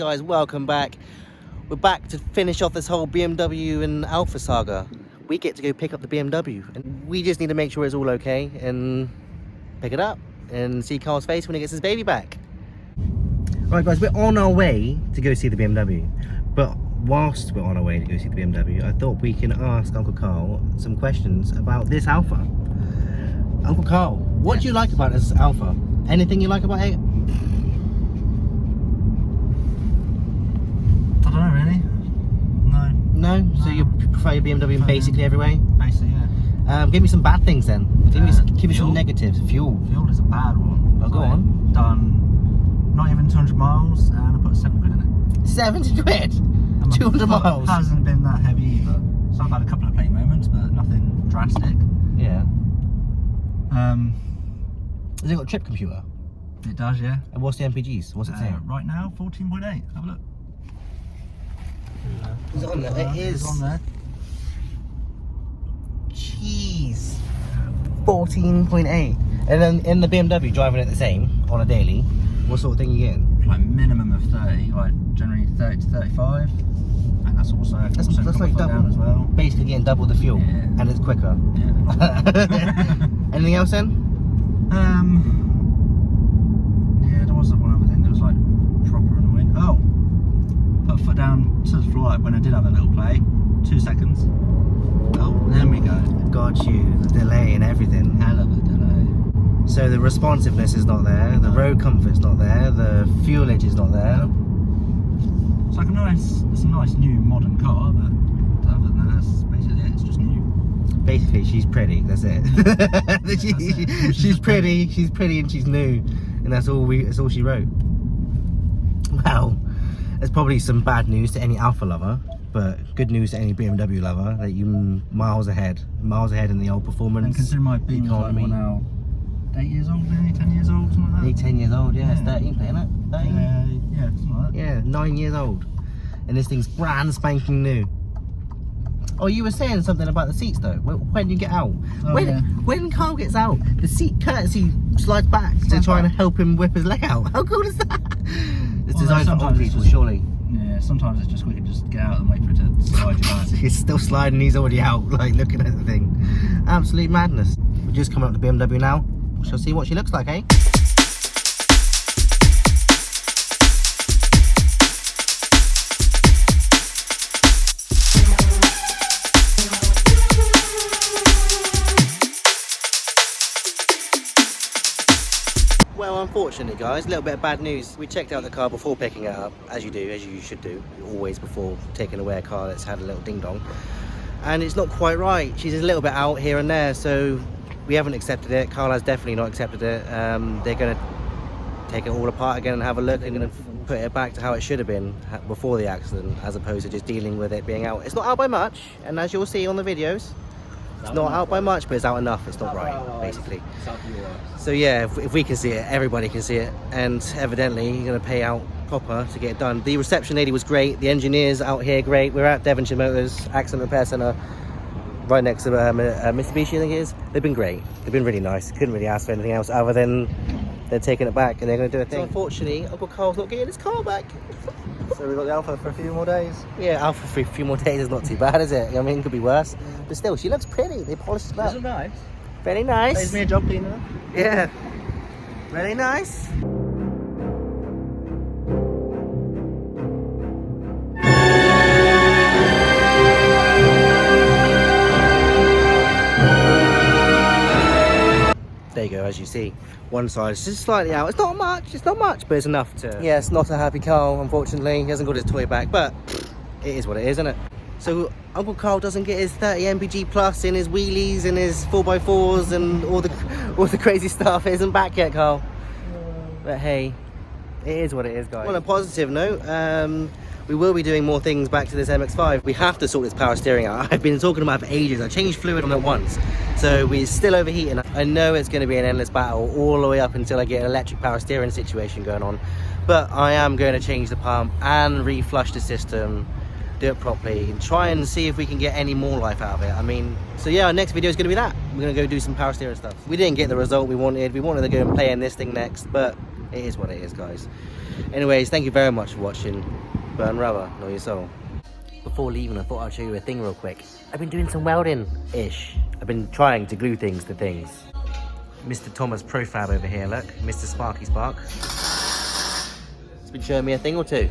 guys, welcome back. We're back to finish off this whole BMW and Alpha saga. We get to go pick up the BMW and we just need to make sure it's all okay and pick it up and see Karl's face when he gets his baby back. Right guys, we're on our way to go see the BMW, but whilst we're on our way to go see the BMW, I thought we can ask Uncle Karl some questions about this Alpha. Uncle Karl, what do you like about this Alpha? Anything you like about it? I don't know really. No. No? So you prefer your BMW in basically every way? Basically, yeah. Give me some bad things then. Give me some negatives. Fuel. Fuel is a bad one. Oh, go on. Done not even 200 miles and I put 7 quid in it. 70 quid? 200 miles? Hasn't been that heavy either. So I've had a couple of plane moments, but nothing drastic. Yeah. Has it got a trip computer? It does, yeah. And what's the MPGs? What's it saying? Right now, 14.8. Have a look. Is it on there? It is. It's on there. Jeez. 14.8. And then in the BMW, driving it the same on a daily, what sort of thing are you getting? Like minimum of 30, like generally 30 to 35. And that's also That's like double as well. Basically getting double the fuel, Yeah. and it's quicker. Yeah. Anything else then? Yeah, there was one other thing that was like proper annoying. Oh, put a foot down to the floor when I did have a little play. 2 seconds. Oh, there we go. Got you. The delay and everything. Hell of a delay. So the responsiveness is not there, the road comfort's not there, the fuelage is not there. It's like it's a nice new modern car, but other than that, that's basically it. It's just new. Basically, she's pretty. That's it. She's pretty, and she's new, and that's all she wrote. Well, there's probably some bad news to any Alpha lover, but good news to any BMW lover that you miles ahead in the old performance. And considering my Beam is like what now, 8 years old, maybe 10 years old, something like that. 10 years old, yeah. It's 13, isn't it? 13. Yeah, something like that. Yeah, 9 years old, and this thing's brand spanking new. Oh, you were saying something about the seats though. When you get out, when Karl gets out, the seat courtesy slides back to try and help him whip his leg out. How cool is that? It's designed for old people, surely. Yeah, sometimes it's just we can just get out and wait for it to slide you out. He's still sliding. He's already out, like looking at the thing. Absolute madness. We're just coming up to BMW now. We shall see what she looks like, eh? Well, unfortunately guys, a little bit of bad news. We checked out the car before picking it up, as you do, as you should do, always before taking away a car that's had a little ding dong. And it's not quite right. She's a little bit out here and there, so we haven't accepted it. Karl has definitely not accepted it. They're going to take it all apart again and have a look. They're going to put it back to how it should have been before the accident, as opposed to just dealing with it being out. It's not out by much, and as you'll see on the videos, it's not out by much, but it's out enough. It's not right, basically. So yeah, if we can see it, everybody can see it, and evidently you're going to pay out proper to get it done. The reception lady was great, the engineers out here great. We're at Devonshire Motors Accident Repair Centre, right next to Mitsubishi, I think it is. They've been great, they've been really nice. Couldn't really ask for anything else other than they're taking it back and they're going to do a thing. So unfortunately, Uncle Karl's not getting his car back. So we've got the Alpha for a few more days. Yeah, Alpha for a few more days is not too bad, is it? I mean, it could be worse. But still, she looks pretty. They polished it up. Isn't nice? Very nice. Saves me a job cleaner. Yeah. Very nice. There you go, as you see. One side is just slightly out. It's not much, but it's enough to... Yeah, it's not a happy Karl, unfortunately. He hasn't got his toy back, but it is what it is, isn't it? So Uncle Karl doesn't get his 30 mpg plus in his wheelies and his 4x4s and all the crazy stuff. It isn't back yet, Karl. But hey, it is what it is, guys. On a positive note, we will be doing more things back to this MX-5. We have to sort this power steering out. I've been talking about it for ages. I changed fluid on it once, so we're still overheating. I know it's going to be an endless battle all the way up until I get an electric power steering situation going on. But I am going to change the pump and reflush the system, do it properly, and try and see if we can get any more life out of it. I mean, so yeah, our next video is going to be that. We're going to go do some power steering stuff. We didn't get the result we wanted. We wanted to go and play in this thing next, but It is what it is, guys. Anyways, thank you very much for watching. Burn rubber, know your soul. Before leaving, I thought I'd show you a thing real quick. I've been doing some welding-ish. I've been trying to glue things to things. Mr. Thomas Profab over here, look. Mr. Sparky Spark. He's been showing me a thing or two.